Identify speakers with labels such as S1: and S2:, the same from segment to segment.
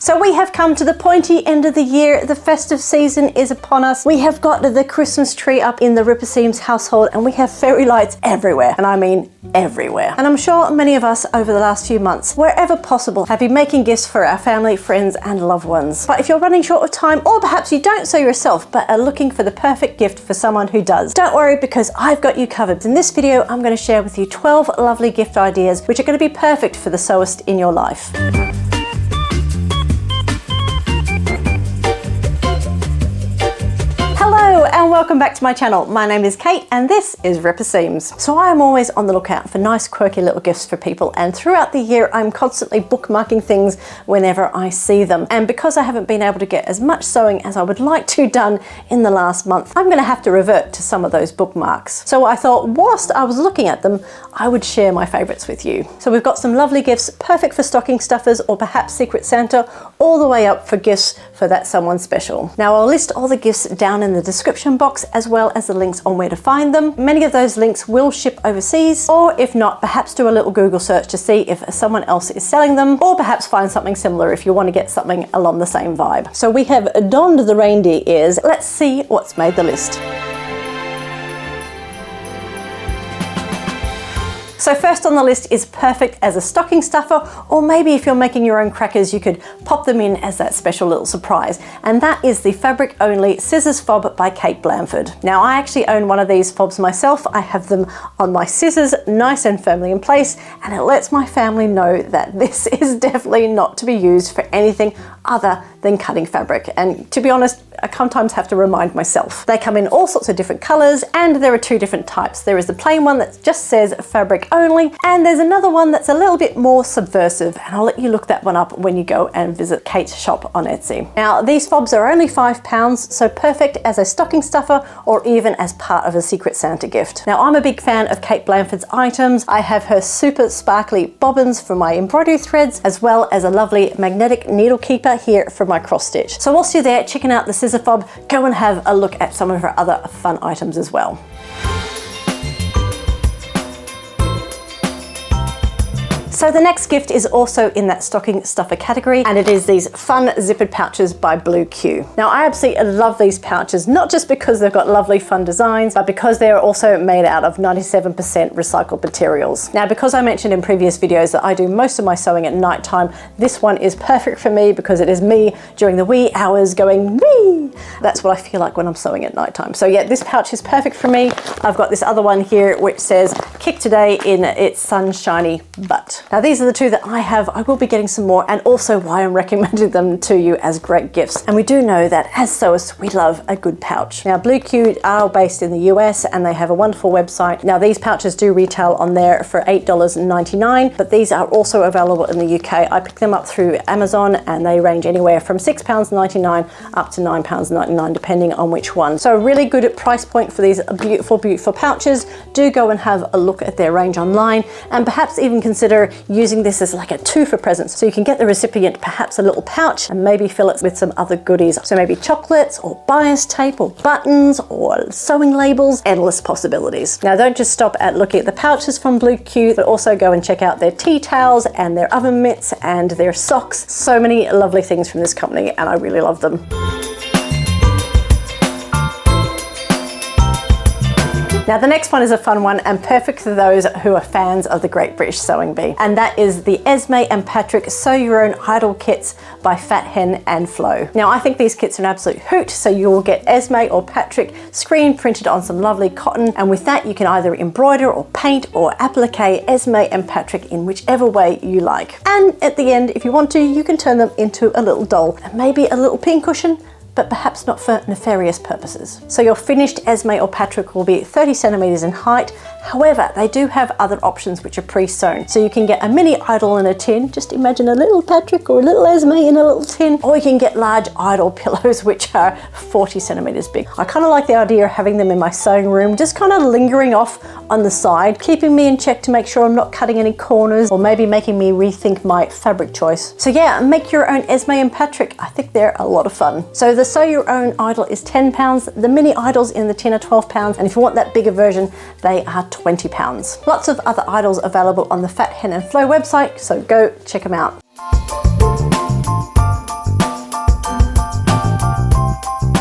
S1: So we have come to the pointy end of the year. The festive season is upon us. We have got the Christmas tree up in the Ripper Seams household and we have fairy lights everywhere. And I mean everywhere. And I'm sure many of us over the last few months, wherever possible, have been making gifts for our family, friends and loved ones. But if you're running short of time, or perhaps you don't sew yourself but are looking for the perfect gift for someone who does, don't worry, because I've got you covered. In this video, I'm going to share with you 12 lovely gift ideas which are going to be perfect for the sewist in your life. Hello and welcome back to my channel. My name is Kate and this is Ripper Seams. So I am always on the lookout for nice quirky little gifts for people, and throughout the year I'm constantly bookmarking things whenever I see them. And because I haven't been able to get as much sewing as I would like to done in the last month, I'm going to have to revert to some of those bookmarks. So I thought whilst I was looking at them, I would share my favourites with you. So we've got some lovely gifts perfect for stocking stuffers or perhaps Secret Santa, all the way up for gifts for that someone special. Now I'll list all the gifts down in the description box as well as the links on where to find them. Many of those links will ship overseas, or if not, perhaps do a little Google search to see if someone else is selling them, or perhaps find something similar if you want to get something along the same vibe. So we have donned the reindeer ears. Let's see what's made the list. So first on the list is perfect as a stocking stuffer, or maybe if you're making your own crackers, you could pop them in as that special little surprise. And that is the fabric only scissors fob by Kate Blanford. Now I actually own one of these fobs myself. I have them on my scissors nice and firmly in place, and it lets my family know that this is definitely not to be used for anything other than cutting fabric. And to be honest, I sometimes have to remind myself. They come in all sorts of different colors, and there are two different types. There is the plain one that just says fabric only, and there's another one that's a little bit more subversive, and I'll let you look that one up when you go and visit Kate's shop on Etsy. Now these fobs are only £5, so perfect as a stocking stuffer or even as part of a Secret Santa gift. Now I'm a big fan of Kate Blanford's items. I have her super sparkly bobbins for my embroidery threads, as well as a lovely magnetic needle keeper here for my cross stitch. So whilst you're there checking out the scissor fob, go and have a look at some of her other fun items as well. So the next gift is also in that stocking stuffer category, and it is these fun zippered pouches by Blue Q. Now I absolutely love these pouches, not just because they've got lovely fun designs, but because they are also made out of 97% recycled materials. Now because I mentioned in previous videos that I do most of my sewing at night time, this one is perfect for me because it is me during the wee hours going wee. That's what I feel like when I'm sewing at night time. So yeah, this pouch is perfect for me. I've got this other one here which says kick today in its sunshiny butt. Now these are the two that I have. I will be getting some more, and also why I'm recommending them to you as great gifts. And we do know that as sewists, we love a good pouch. Now Blue Q are based in the US and they have a wonderful website. Now these pouches do retail on there for $8.99, but these are also available in the UK. I picked them up through Amazon and they range anywhere from £6.99 up to £9.99 depending on which one. So really good at price point for these beautiful, beautiful pouches. Do go and have a look at their range online, and perhaps even consider using this as like a two for presents, so you can get the recipient perhaps a little pouch and maybe fill it with some other goodies. So maybe chocolates or bias tape or buttons or sewing labels, endless possibilities. Now don't just stop at looking at the pouches from Blue Q, but also go and check out their tea towels and their oven mitts and their socks. So many lovely things from this company and I really love them. Now the next one is a fun one and perfect for those who are fans of the Great British Sewing Bee, and that is the Esme and Patrick Sew Your Own Idol kits by Fat Hen and Flo. Now I think these kits are an absolute hoot, so you will get Esme or Patrick screen printed on some lovely cotton, and with that you can either embroider or paint or applique Esme and Patrick in whichever way you like. And at the end, if you want to, you can turn them into a little doll and maybe a little pincushion, but perhaps not for nefarious purposes. So your finished Esme or Patrick will be 30 centimeters in height. However, they do have other options which are pre-sewn. So you can get a mini idol in a tin. Just imagine a little Patrick or a little Esme in a little tin. Or you can get large idol pillows which are 40 centimeters big. I kind of like the idea of having them in my sewing room, just kind of lingering off on the side, keeping me in check to make sure I'm not cutting any corners or maybe making me rethink my fabric choice. So yeah, make your own Esme and Patrick. I think they're a lot of fun. So the Sew Your Own idol is £10. The mini idols in the tin are £12. And if you want that bigger version, they are £20. Lots of other idols available on the Fat Hen and Flo website, so go check them out.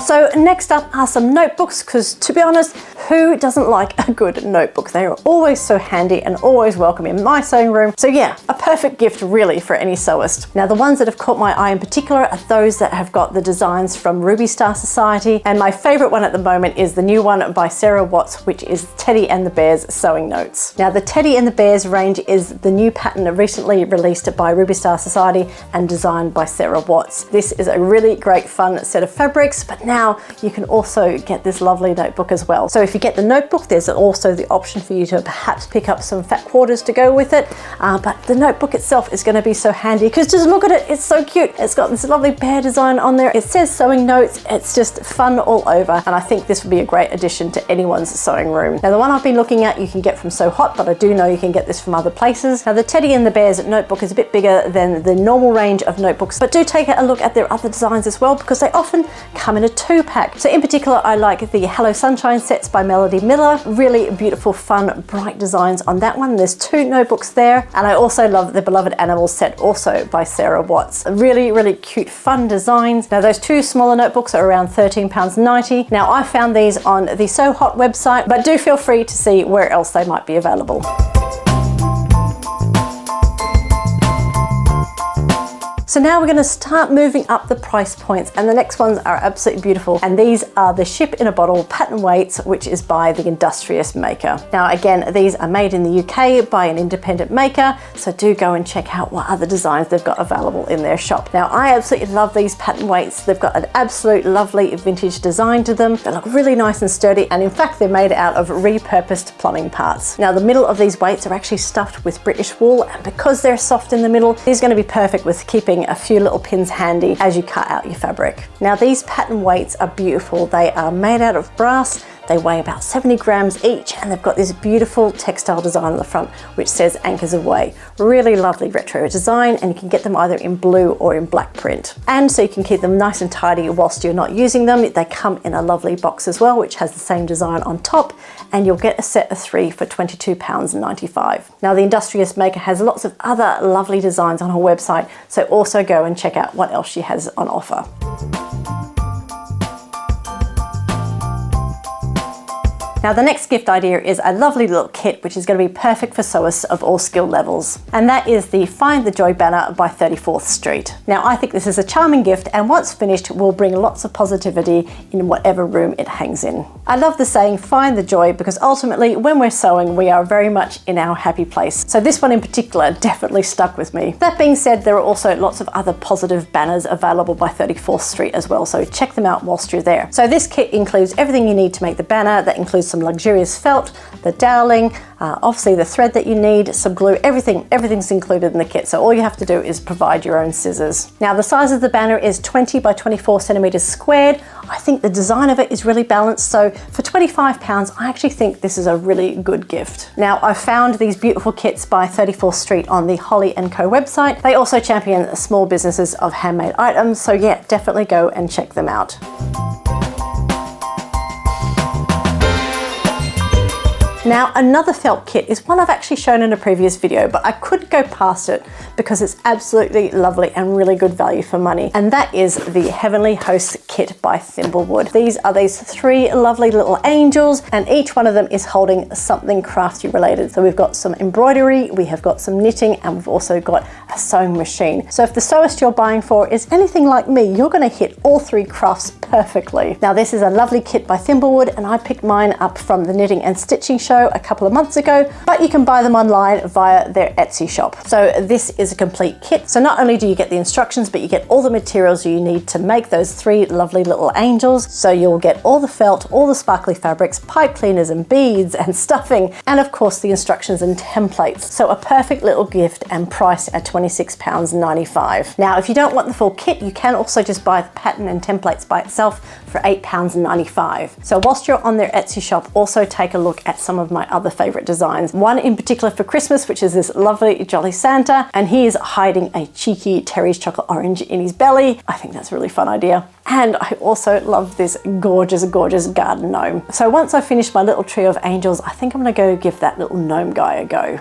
S1: So next up are some notebooks, because to be honest, who doesn't like a good notebook? They are always so handy and always welcome in my sewing room. So yeah, a perfect gift really for any sewist. Now the ones that have caught my eye in particular are those that have got the designs from Ruby Star Society, and my favorite one at the moment is the new one by Sarah Watts, which is Teddy and the Bears sewing notes. Now the Teddy and the Bears range is the new pattern recently released by Ruby Star Society and designed by Sarah Watts. This is a really great fun set of fabrics, but now you can also get this lovely notebook as well. So if you get the notebook, there's also the option for you to perhaps pick up some fat quarters to go with it, but the notebook itself is going to be so handy because just look at it, it's so cute. It's got this lovely bear design on there. It says sewing notes. It's just fun all over, and I think this would be a great addition to anyone's sewing room. Now the one I've been looking at you can get from So Hot, but I do know you can get this from other places. Now the Teddy and the Bears notebook is a bit bigger than the normal range of notebooks, but do take a look at their other designs as well, because they often come in a 2-pack. So in particular, I like the Hello Sunshine sets by Melody Miller. Really beautiful, fun, bright designs on that one. There's 2 notebooks there, and I also love the Beloved Animals set, also by Sarah Watts. Really, really cute, fun designs. Now those 2 smaller notebooks are around £13.90. Now I found these on the So Hot website, but do feel free to see where else they might be available. So now we're going to start moving up the price points, and the next ones are absolutely beautiful, and these are the Ship in a Bottle pattern weights, which is by the Industrious maker. Now again, these are made in the UK by an independent maker, so do go and check out what other designs they've got available in their shop. Now I absolutely love these pattern weights. They've got an absolute lovely vintage design to them. They look really nice and sturdy, and in fact they're made out of repurposed plumbing parts. Now the middle of these weights are actually stuffed with British wool, and because they're soft in the middle, these are going to be perfect with keeping a few little pins handy as you cut out your fabric. Now these pattern weights are beautiful. They are made out of brass. They weigh about 70 grams each, and they've got this beautiful textile design on the front which says Anchors Away. Really lovely retro design, and you can get them either in blue or in black print. And so you can keep them nice and tidy whilst you're not using them. They come in a lovely box as well, which has the same design on top, and you'll get a set of 3 for £22.95. Now the Industrious maker has lots of other lovely designs on her website, so also go and check out what else she has on offer. Now the next gift idea is a lovely little kit which is going to be perfect for sewists of all skill levels, and that is the Find the Joy banner by 34th Street. Now I think this is a charming gift, and once finished will bring lots of positivity in whatever room it hangs in. I love the saying find the joy, because ultimately when we're sewing we are very much in our happy place, so this one in particular definitely stuck with me. That being said, there are also lots of other positive banners available by 34th Street as well, so check them out whilst you're there. So this kit includes everything you need to make the banner. That includes some luxurious felt, the doweling, obviously the thread that you need, some glue, everything's included in the kit, so all you have to do is provide your own scissors. Now the size of the banner is 20 by 24 centimeters squared. I think the design of it is really balanced, so for £25 I actually think this is a really good gift. Now I found these beautiful kits by 34th Street on the Holly & Co website. They also champion small businesses of handmade items, so yeah, definitely go and check them out. Now another felt kit is one I've actually shown in a previous video, but I couldn't go past it because it's absolutely lovely and really good value for money, and that is the Heavenly Host kit by Thimblewood. These are these 3 lovely little angels, and each one of them is holding something crafty related. So we've got some embroidery, we have got some knitting, and we've also got a sewing machine. So if the sewist you're buying for is anything like me, you're going to hit all 3 crafts perfectly. Now this is a lovely kit by Thimblewood, and I picked mine up from the Knitting and Stitching Show a couple of months ago, but you can buy them online via their Etsy shop. So this is a complete kit. So not only do you get the instructions, but you get all the materials you need to make those 3 lovely little angels. So you'll get all the felt, all the sparkly fabrics, pipe cleaners and beads and stuffing, and of course the instructions and templates. So a perfect little gift, and priced at £26.95. Now if you don't want the full kit, you can also just buy the pattern and templates by itself for £8.95. So whilst you're on their Etsy shop, also take a look at some of my other favorite designs. One in particular for Christmas, which is this lovely Jolly Santa, and he is hiding a cheeky Terry's chocolate orange in his belly. I think that's a really fun idea. And I also love this gorgeous, gorgeous garden gnome. So once I finish my little trio of angels, I think I'm gonna go give that little gnome guy a go.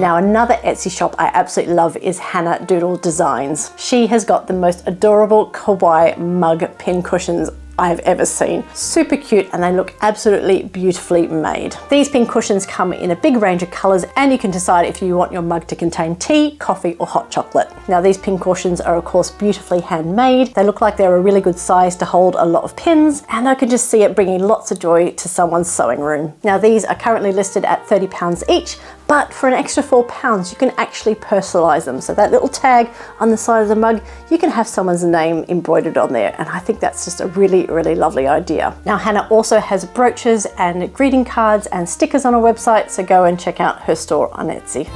S1: Now another Etsy shop I absolutely love is Hannah Doodle Designs. She has got the most adorable Kawaii mug pin cushions I've ever seen. Super cute, and they look absolutely beautifully made. These pin cushions come in a big range of colors, and you can decide if you want your mug to contain tea, coffee, or hot chocolate. Now these pin cushions are of course beautifully handmade. They look like they're a really good size to hold a lot of pins, and I can just see it bringing lots of joy to someone's sewing room. Now these are currently listed at £30 each, but for an extra £4 you can actually personalize them. So that little tag on the side of the mug, you can have someone's name embroidered on there, and I think that's just a really lovely idea. Now Hannah also has brooches and greeting cards and stickers on her website, so go and check out her store on Etsy.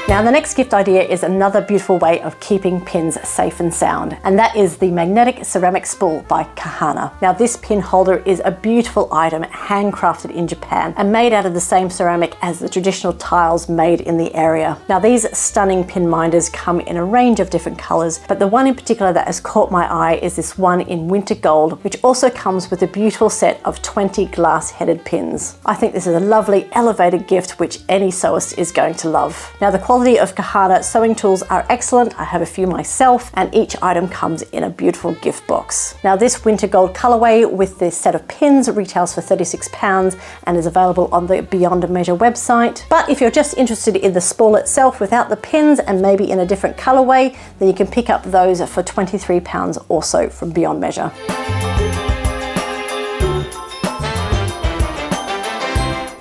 S1: Now the next gift idea is another beautiful way of keeping pins safe and sound, and that is the magnetic ceramic spool by Kahana. Now this pin holder is a beautiful item handcrafted in Japan and made out of the same ceramic as the traditional tiles made in the area. Now these stunning pin minders come in a range of different colors, but the one in particular that has caught my eye is this one in winter gold, which also comes with a beautiful set of 20 glass headed pins. I think this is a lovely elevated gift which any sewist is going to love. Now the quality of Kahana sewing tools are excellent. I have a few myself, and each item comes in a beautiful gift box. Now this winter gold colorway with this set of pins retails for £36 and is available on the Beyond Measure website. But if you're just interested in the spool itself without the pins and maybe in a different colorway, then you can pick up those for £23 also from Beyond Measure.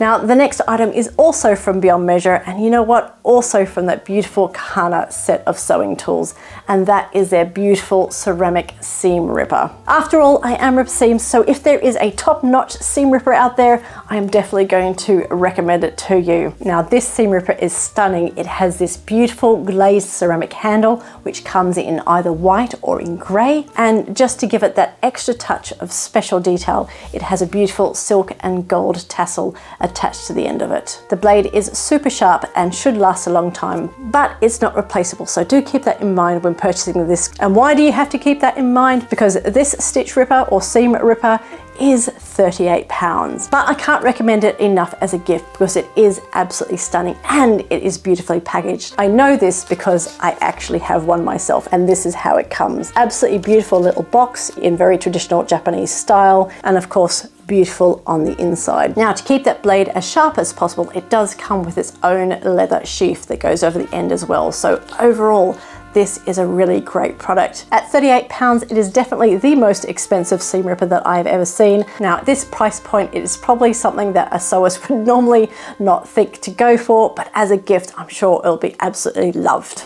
S1: Now the next item is also from Beyond Measure, and you know what? Also from that beautiful Kahana set of sewing tools, and that is their beautiful ceramic seam ripper. After all, I am rip seams, so if there is a top-notch seam ripper out there, I am definitely going to recommend it to you. Now this seam ripper is stunning. It has this beautiful glazed ceramic handle which comes in either white or in grey, and just to give it that extra touch of special detail, it has a beautiful silk and gold tassel attached to the end of it. The blade is super sharp and should last a long time, but it's not replaceable, so do keep that in mind when purchasing this. And why do you have to keep that in mind? Because this stitch ripper or seam ripper is £38, but I can't recommend it enough as a gift because it is absolutely stunning and it is beautifully packaged. I know this because I actually have one myself, and this is how it comes. Absolutely beautiful little box in very traditional Japanese style, and of course beautiful on the inside. Now to keep that blade as sharp as possible, it does come with its own leather sheath that goes over the end as well. So overall, this is a really great product. At £38, it is definitely the most expensive seam ripper that I've ever seen. Now at this price point, it is probably something that a sewist would normally not think to go for, but as a gift, I'm sure it'll be absolutely loved.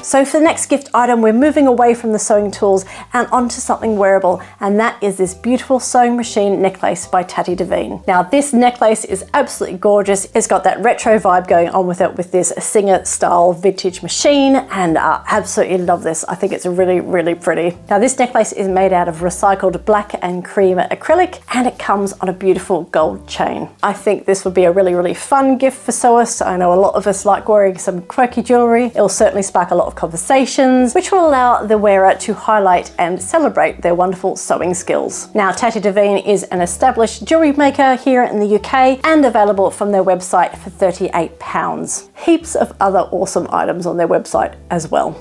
S1: So for the next gift item, we're moving away from the sewing tools and onto something wearable, and that is this beautiful sewing machine necklace by Tati Devine. Now this necklace is absolutely gorgeous. It's got that retro vibe going on with it with this Singer style vintage machine, and I absolutely love this. I think it's really pretty. Now this necklace is made out of recycled black and cream acrylic, and it comes on a beautiful gold chain. I think this would be a really fun gift for sewists. I know a lot of us like wearing some quirky jewelry. It'll certainly spark a lot of conversations, which will allow the wearer to highlight and celebrate their wonderful sewing skills. Now, Tati Devine is an established jewelry maker here in the UK and available from their website for £38. Heaps of other awesome items on their website as well.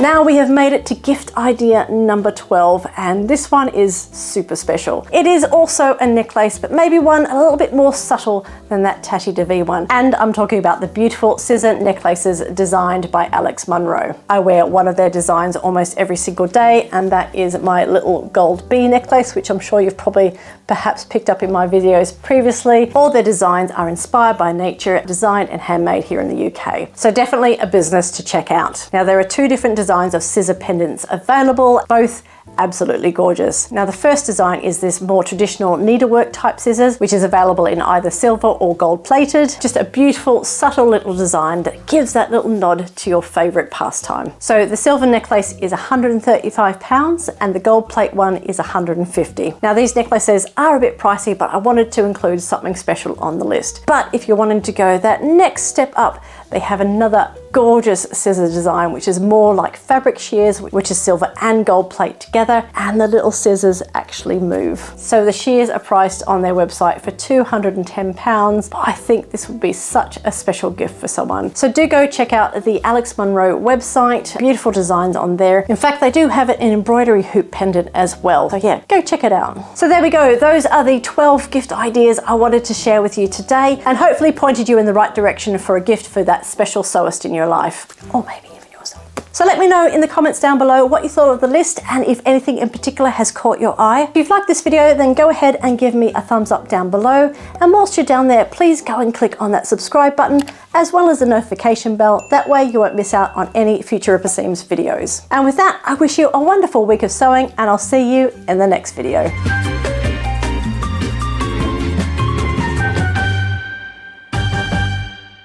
S1: Now we have made it to gift idea number 12, and this one is super special. It is also a necklace, but maybe one a little bit more subtle than that Tati Devine one. And I'm talking about the beautiful scissor necklaces designed by Alex Munro. I wear one of their designs almost every single day, and that is my little gold bee necklace, which I'm sure you've probably perhaps picked up in my videos previously. All their designs are inspired by nature, designed and handmade here in the UK. So definitely a business to check out. Now there are two different designs of scissor pendants available, both absolutely gorgeous. Now the first design is this more traditional needlework type scissors, which is available in either silver or gold plated. Just a beautiful subtle little design that gives that little nod to your favorite pastime. So the silver necklace is £135 and the gold plate one is £150. Now these necklaces are a bit pricey, but I wanted to include something special on the list. But if you're wanting to go that next step up, they have another gorgeous scissor design, which is more like fabric shears, which is silver and gold plate together, and the little scissors actually move. So the shears are priced on their website for £210, but I think this would be such a special gift for someone. So do go check out the Alex Monroe website. Beautiful designs on there. In fact, they do have it in embroidery hoop pendant as well. So yeah, go check it out. So there we go. Those are the 12 gift ideas I wanted to share with you today, and hopefully pointed you in the right direction for a gift for that special sewist in your life, or maybe even yourself. So let me know in the comments down below what you thought of the list and if anything in particular has caught your eye. If you've liked this video, then go ahead and give me a thumbs up down below. And whilst you're down there, please go and click on that subscribe button as well as the notification bell. That way you won't miss out on any future Ripper Seams videos. And with that, I wish you a wonderful week of sewing, and I'll see you in the next video.